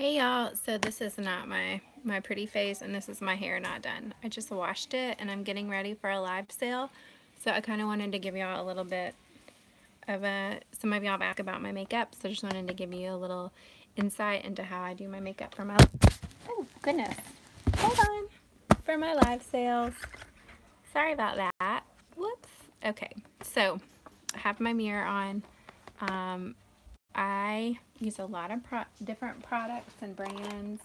Hey y'all, so this is not my pretty face, and this is my hair not done. I just washed it and I'm getting ready for a live sale. So I kind of wanted to give y'all a little bit of some of y'all ask about my makeup, so I just wanted to give you a little insight into how I do my makeup for my, oh goodness, hold on, for my live sales. Sorry about that. Whoops. Okay, so I have my mirror on. I use a lot of different products and brands.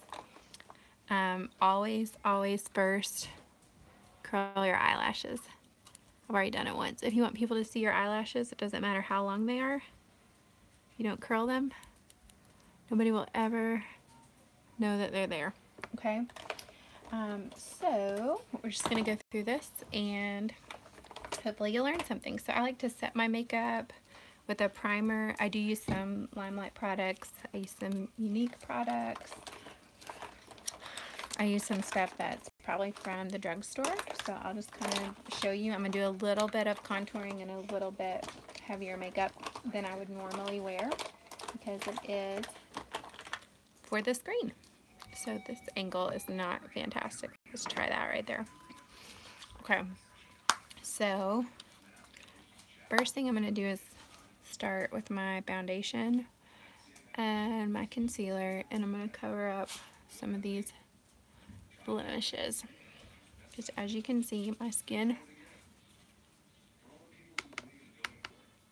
Always first curl your eyelashes. I've already done it once. If you want people to see your eyelashes, it doesn't matter how long they are. If you don't curl them, nobody will ever know that they're there. Okay? So we're just going to go through this and hopefully you'll learn something. So I like to set my makeup with a primer. I do use some Limelight products. I use some Unique products. I use some stuff that's probably from the drugstore. So I'll just kind of show you. I'm going to do a little bit of contouring and a little bit heavier makeup than I would normally wear because it is for the screen. So this angle is not fantastic. Let's try that right there. Okay. So first thing I'm going to do is start with my foundation and my concealer, and I'm going to cover up some of these blemishes because as you can see, my skin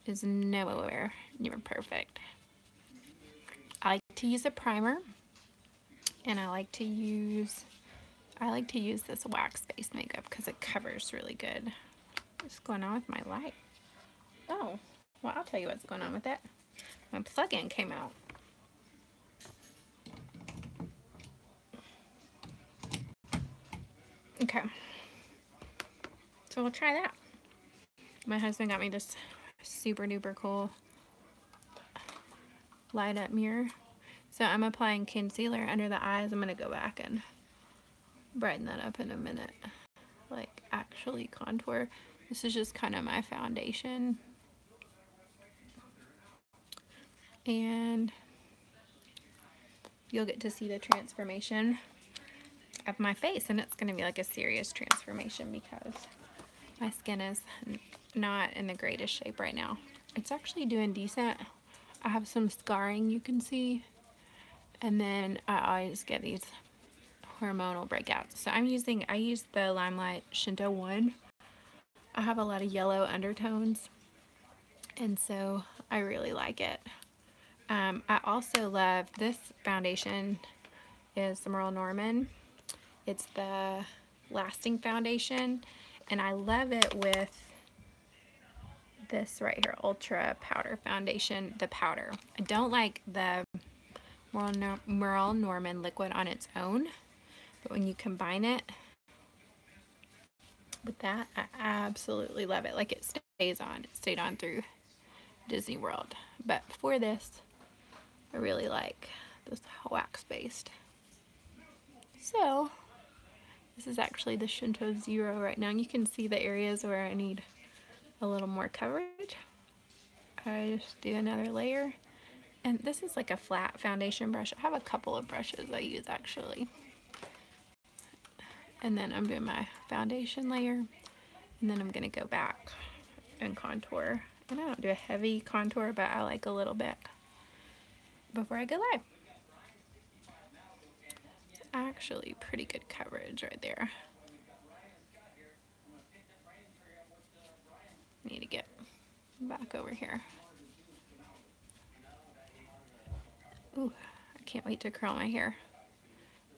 is nowhere near perfect. I like to use a primer, and I like to use this wax-based makeup because it covers really good. What's going on with my light? Oh, well, I'll tell you what's going on with it. My plug-in came out. Okay, so we'll try that. My husband got me this super duper cool light up mirror. So I'm applying concealer under the eyes. I'm gonna go back and brighten that up in a minute. Like actually contour. This is just kind of my foundation. And you'll get to see the transformation of my face, and it's gonna be like a serious transformation because my skin is not in the greatest shape right now. It's actually doing decent. I have some scarring you can see, and then I always get these hormonal breakouts. So I use the Limelight Shinto 1. I have a lot of yellow undertones, and so I really like it. I also love this foundation. Is the Merle Norman. It's the lasting foundation, and I love it with this right here, Ultra Powder Foundation, the powder. I don't like the Merle Norman liquid on its own, but when you combine it with that, I absolutely love it. Like it stays on. It stayed on through Disney World. But for this, I really like this wax-based. So this is actually the Shinto Zero right now, and you can see the areas where I need a little more coverage. I just do another layer, and this is like a flat foundation brush. I have a couple of brushes I use actually. And then I'm doing my foundation layer, and then I'm gonna go back and contour. And I don't do a heavy contour, but I like a little bit before I go live. It's actually pretty good coverage right there. Need to get back over here. Ooh, I can't wait to curl my hair.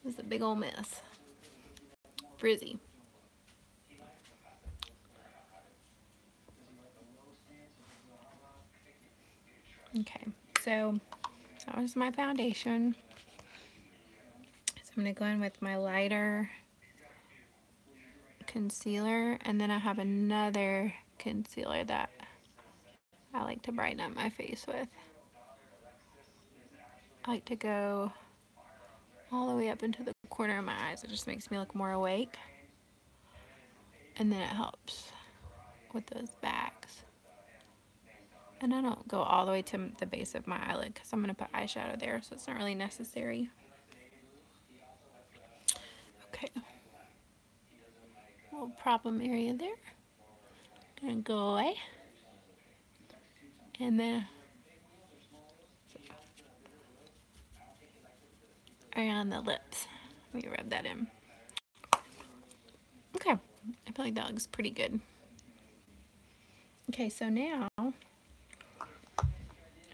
This is a big old mess. Frizzy. Okay, so that was my foundation. So I'm going to go in with my lighter concealer, and then I have another concealer that I like to brighten up my face with. I like to go all the way up into the corner of my eyes. It just makes me look more awake. And then it helps with those bags. And I don't go all the way to the base of my eyelid because I'm going to put eyeshadow there, so it's not really necessary. Okay. Little problem area there. Gonna go away. And then around the lips. Let me rub that in. Okay. I feel like that looks pretty good. Okay, so now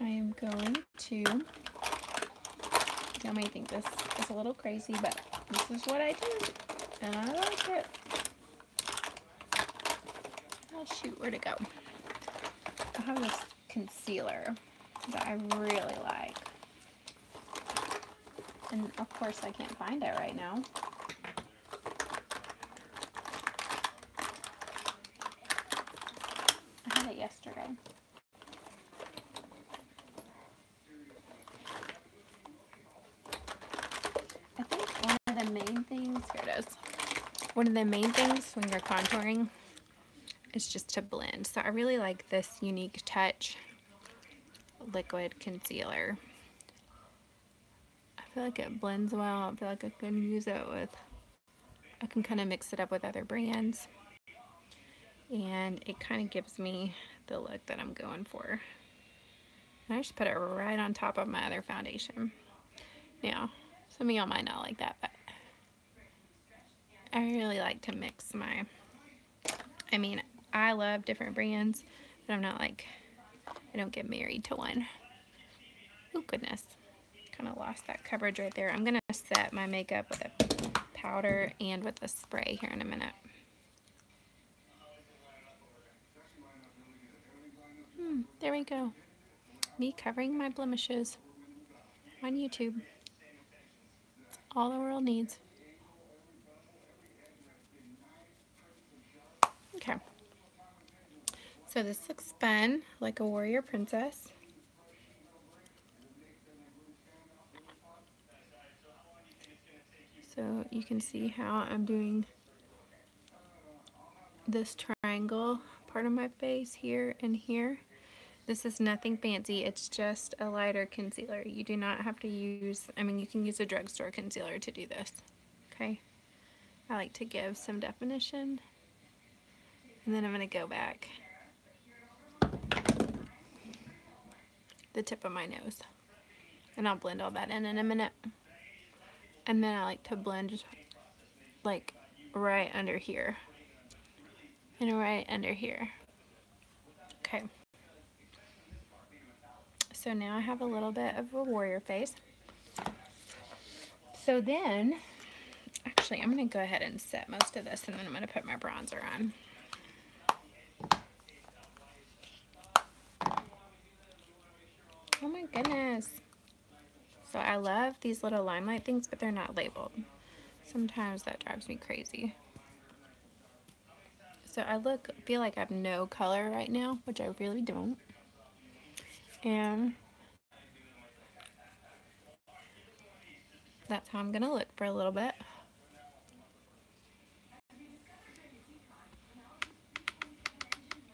I am going to, you may think this is a little crazy, but this is what I do, and I like it. Oh shoot, where'd it go? I have this concealer that I really like, and of course I can't find it right now. I had it yesterday. I think one of the main things, here it is, one of the main things when you're contouring is just to blend. So I really like this Unique Touch liquid concealer. I feel like it blends well. I feel like I can use it with, I can kind of mix it up with other brands, and it kind of gives me the look that I'm going for. And I just put it right on top of my other foundation. Now, some of y'all might not like that, but I really like to mix my, I mean, I love different brands, but I'm not like, I don't get married to one. Oh goodness, kind of lost that coverage right there. I'm gonna set my makeup with a powder and with a spray here in a minute. There we go. Me covering my blemishes on YouTube. It's all the world needs. Okay. So this looks fun, like a warrior princess. So you can see how I'm doing this triangle part of my face here and here. This is nothing fancy, it's just a lighter concealer. You do not have to use, I mean, you can use a drugstore concealer to do this, okay? I like to give some definition, and then I'm going to go back the tip of my nose, and I'll blend all that in a minute. And then I like to blend like right under here and right under here. Okay. So now I have a little bit of a warrior face. So then, actually, I'm going to go ahead and set most of this, and then I'm going to put my bronzer on. Oh my goodness. So I love these little limelight things, but they're not labeled. Sometimes that drives me crazy. So I feel like I have no color right now, which I really don't. And that's how I'm going to look for a little bit.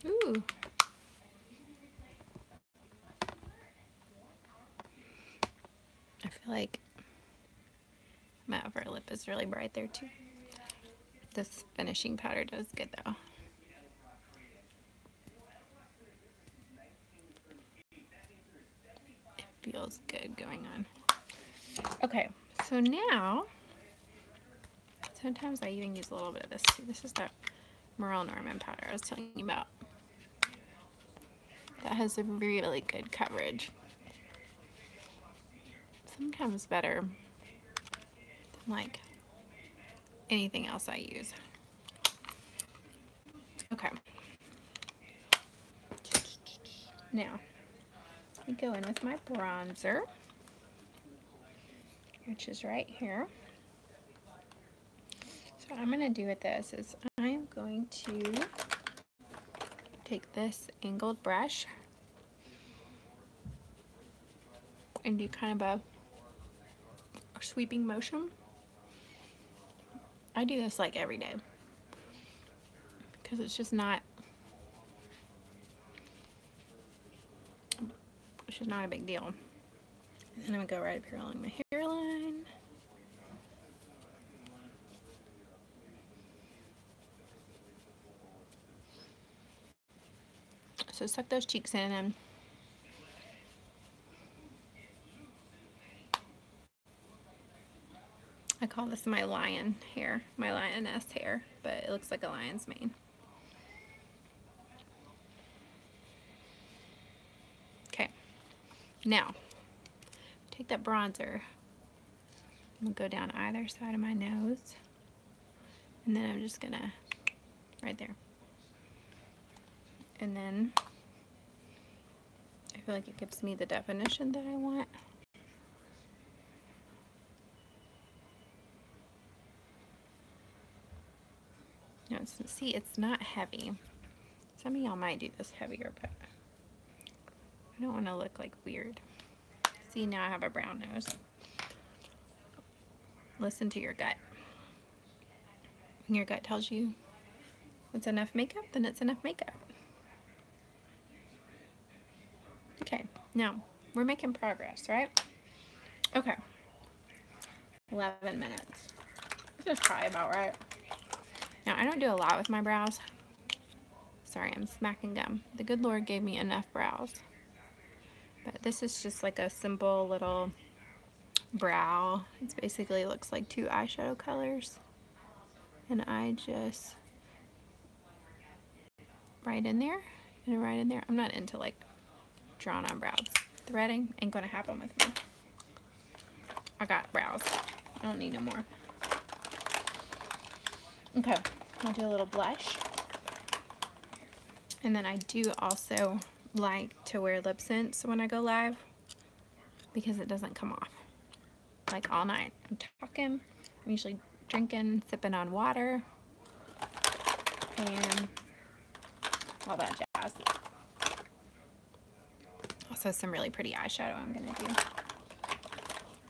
Ooh. I feel like my upper lip is really bright there too. This finishing powder does good though. It feels good going on. Okay, so now, sometimes I even use a little bit of this too. This is that Merle Norman powder I was telling you about. That has a really good coverage. Sometimes better than like anything else I use. Okay. Now, I go in with my bronzer, which is right here. So what I'm going to do with this is I am going to take this angled brush and do kind of a sweeping motion. I do this like every day because it's just not a big deal. And I'm gonna go right up here along my hairline. So suck those cheeks in and I call this my lion hair, my lioness hair, but it looks like a lion's mane. Okay, now take that bronzer. I'm gonna go down either side of my nose, and then I'm just gonna, right there. And then I feel like it gives me the definition that I want. No, see, it's not heavy. Some of y'all might do this heavier, but I don't want to look like weird. See, now I have a brown nose. Listen to your gut. When your gut tells you it's enough makeup, then it's enough makeup. Okay, now we're making progress, right? Okay, 11 minutes. This is probably about right. Now, I don't do a lot with my brows. Sorry, I'm smacking gum. The good Lord gave me enough brows. But this is just like a simple little brow. It basically looks like 2 eyeshadow colors. And I just right in there and right in there. I'm not into like drawn on brows. Threading ain't gonna happen with me. I got brows. I don't need no more. Okay, I'll do a little blush. And then I do also like to wear lip scents when I go live because it doesn't come off like all night. I'm talking, I'm usually drinking, sipping on water, and all that jazz. Also some really pretty eyeshadow I'm gonna do.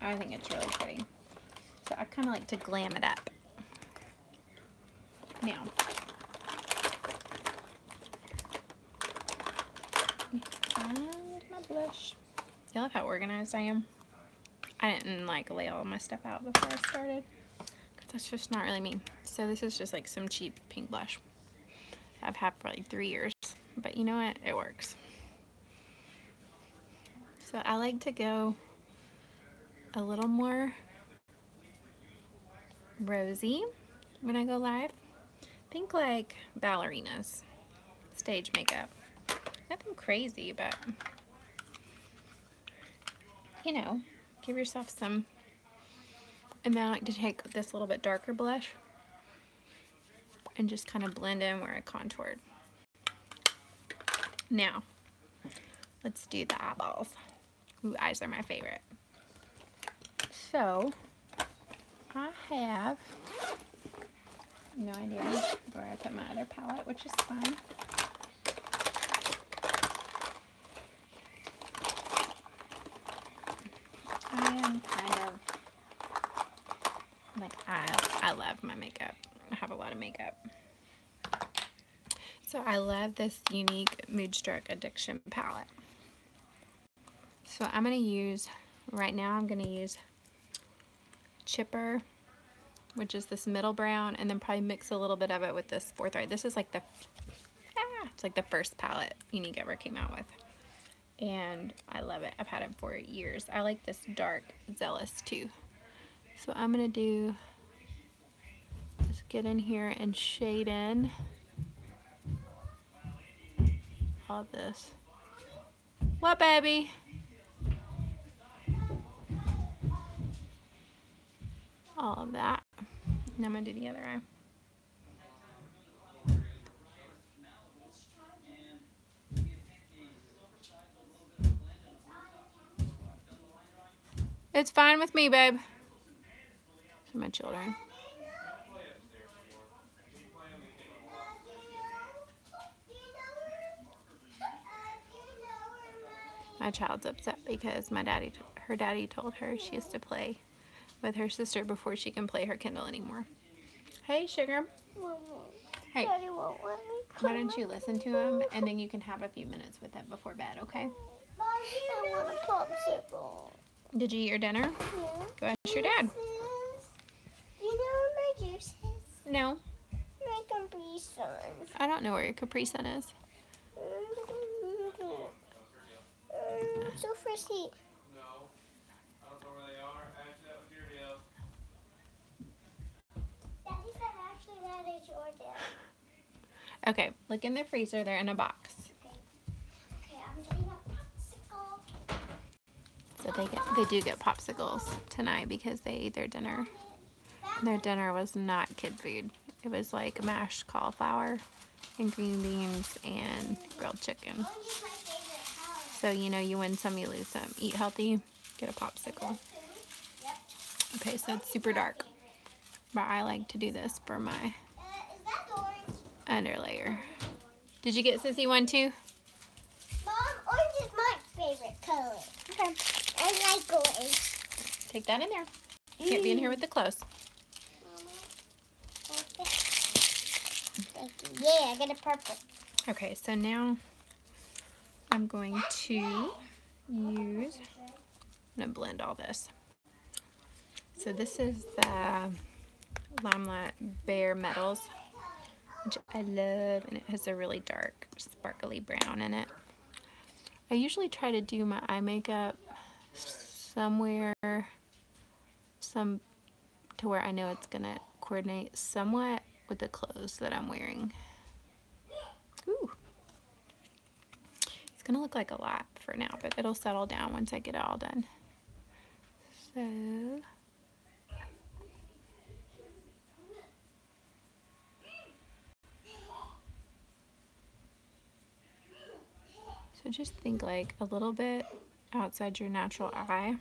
I think it's really pretty. So I kind of like to glam it up. Now, find my blush. You love how organized I am? I didn't like lay all my stuff out before I started, because that's just not really me. So this is just like some cheap pink blush I've had for like 3 years, but you know what? It works. So I like to go a little more rosy when I go live. Think like ballerinas, stage makeup. Nothing crazy, but you know, give yourself some. And then I like to take this little bit darker blush and just kind of blend in where I contoured. Now, let's do the eyeballs. Ooh, eyes are my favorite. So, I have no idea where I put my other palette, which is fine. I am kind of like, I love my makeup. I have a lot of makeup. So I love this unique Moodstruck Addiction palette. So I'm going to use, right now I'm going to use Chipper, which is this middle brown, and then probably mix a little bit of it with this Fourth Eye. This is like the, it's like the first palette Unique ever came out with. And I love it. I've had it for years. I like this dark Zealous too. So I'm going to do, just get in here and shade in all this. What, baby? All of that. And I'm going to do the other eye. It's fine with me, babe. For my children. My child's upset because her daddy told her she has to play with her sister before she can play her Kindle anymore. Hey, sugar. Hey, Daddy won't let me why don't you listen to him, and then you can have a few minutes with him before bed, okay? I want a popsicle. Did you eat your dinner? Yeah. Go ask your dad. You know where my juice is? No. My Capri Sun. I don't know where your Capri Sun is. So frisky. Daddy said actually that is your deal. Okay, look in the freezer. They're in a box. Okay, I'm getting a popsicle. So they do get popsicles tonight because they ate their dinner. Their dinner was not kid food. It was like mashed cauliflower and green beans and grilled chicken. So, you know, you win some, you lose some. Eat healthy, get a popsicle. Okay, so it's super dark. But I like to do this for my underlayer. Did you get Sissy one too? Mom, orange is my favorite color. Okay. I like orange. Take that in there. Can't be in here with the clothes. Thank you. Yeah, I got a purple. Okay, so now I'm going to use, I'm going to blend all this. So this is the Limelight Bare Metals, which I love, and it has a really dark, sparkly brown in it. I usually try to do my eye makeup somewhere, to where I know it's going to coordinate somewhat with the clothes that I'm wearing. Ooh. It's going to look like a lot for now, but it'll settle down once I get it all done. So just think like a little bit outside your natural eye.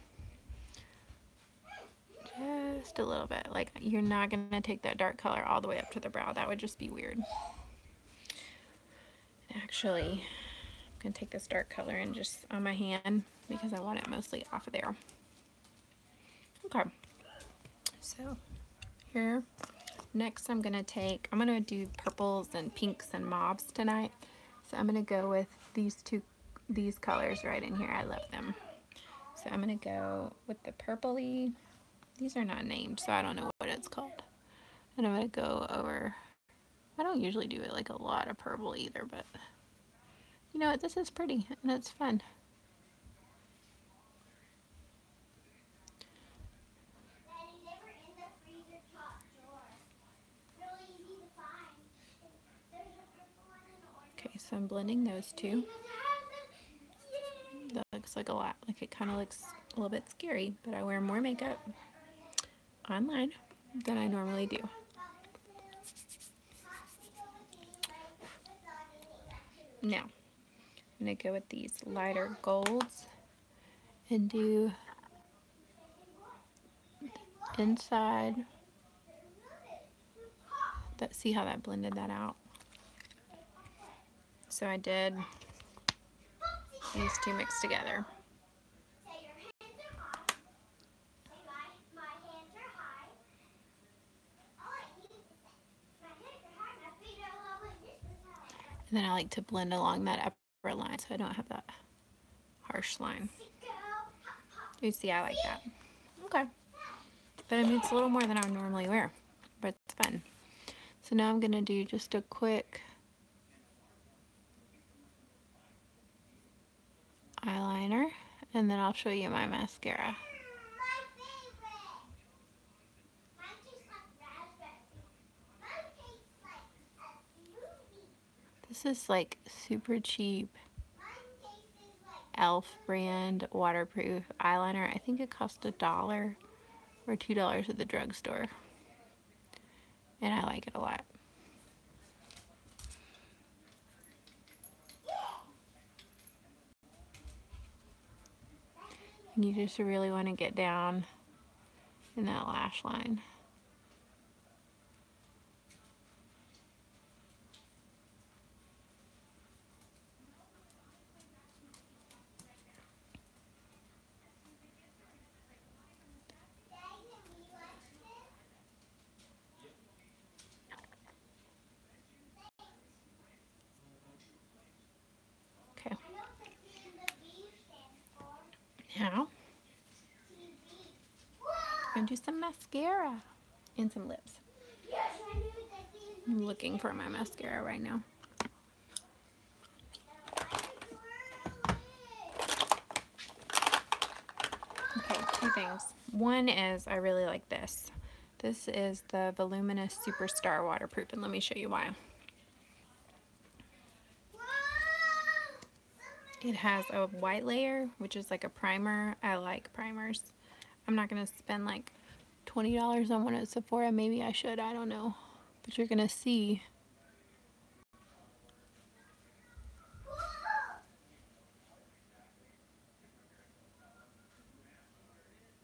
Just a little bit. Like, you're not going to take that dark color all the way up to the brow. That would just be weird. Actually, I'm going to take this dark color and just on my hand because I want it mostly off of there. Okay. So here, next I'm going to do purples and pinks and mauves tonight. So I'm going to go with these colors right in here. I love them. So I'm going to go with the purpley. These are not named, so I don't know what it's called. And I'm going to go over, I don't usually do it like a lot of purple either, but you know what, this is pretty and it's fun. Okay, so I'm blending those two. That looks like a lot, like it kind of looks a little bit scary, but I wear more makeup online than I normally do. Now, I'm going to go with these lighter golds and do inside. See how that blended that out? So I did these two mixed together. And then I like to blend along that upper line so I don't have that harsh line. You see, I like that. Okay. But I mean, it's a little more than I would normally wear, but it's fun. So now I'm going to do just a quick eyeliner, and then I'll show you my mascara. This is like super cheap e.l.f. brand waterproof eyeliner. I think it cost $1 or $2 at the drugstore. And I like it a lot. And you just really want to get down in that lash line. Okay. Now, I'm going to do some mascara and some lips. I'm looking for my mascara right now. Okay, two things. One is I really like this. This is the Voluminous Superstar Waterproof, and let me show you why. It has a white layer, which is like a primer. I like primers. I'm not going to spend like $20 on one at Sephora. Maybe I should. I don't know. But you're going to see.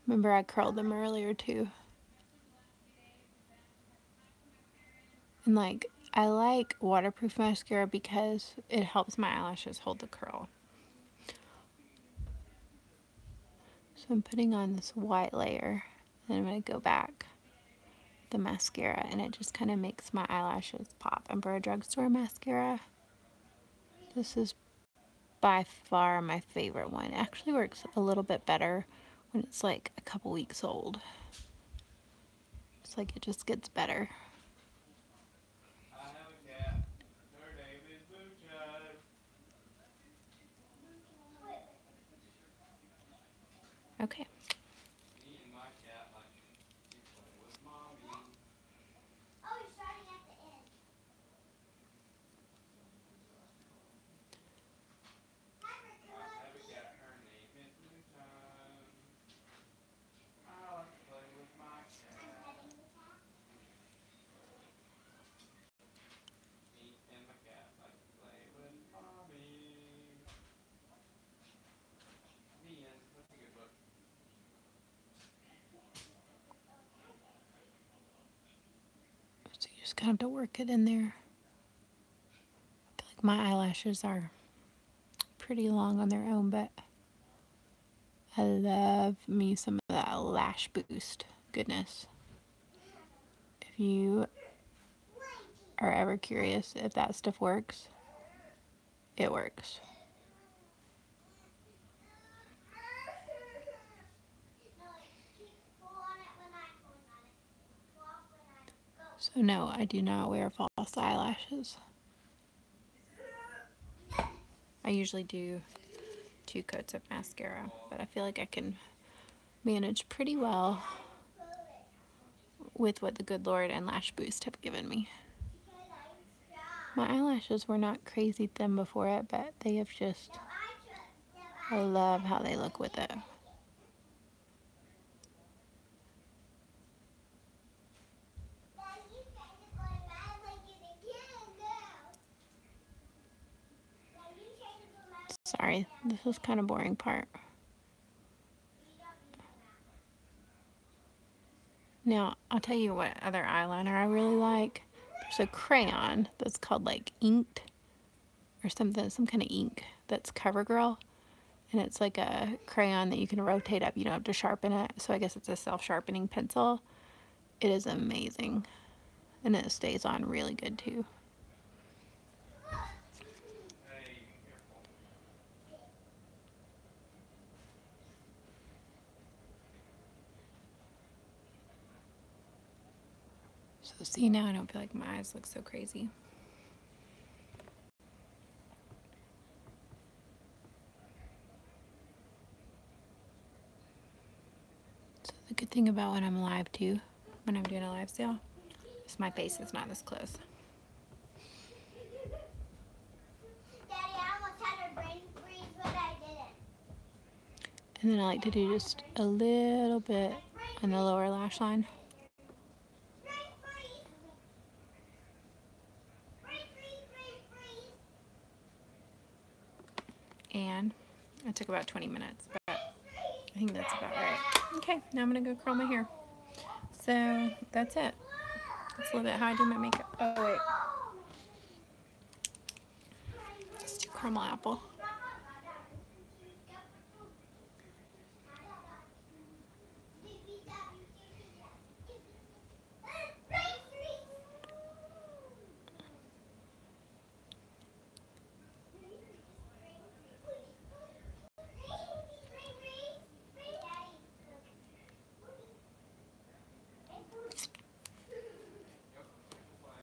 Remember I curled them earlier too. And like, I like waterproof mascara because it helps my eyelashes hold the curl. So I'm putting on this white layer, and I'm going to go back the mascara, and it just kind of makes my eyelashes pop. And for a drugstore mascara, this is by far my favorite one. It actually works a little bit better when it's like a couple weeks old. It's like it just gets better. Okay. So you just kind of have to work it in there. I feel like my eyelashes are pretty long on their own, but I love me some of that lash boost goodness. If you are ever curious if that stuff works, it works. So no, I do not wear false eyelashes. I usually do 2 coats of mascara, but I feel like I can manage pretty well with what the good Lord and Lash Boost have given me. My eyelashes were not crazy thin before it, but they have just, I love how they look with it. Sorry, this is kind of boring part. Now, I'll tell you what other eyeliner I really like. There's a crayon that's called like Inked or something, some kind of ink that's CoverGirl. And it's like a crayon that you can rotate up. You don't have to sharpen it. So I guess it's a self-sharpening pencil. It is amazing. And it stays on really good too. So see, now I don't feel like my eyes look so crazy. So the good thing about when I'm live too, when I'm doing a live sale, is my face is not this close. And then I like to do just a little bit on the lower lash line. And it took about 20 minutes, but I think that's about right. Okay, now I'm going to go curl my hair. So that's it. That's a little bit how I do my makeup. Oh, wait. Let's do caramel apple.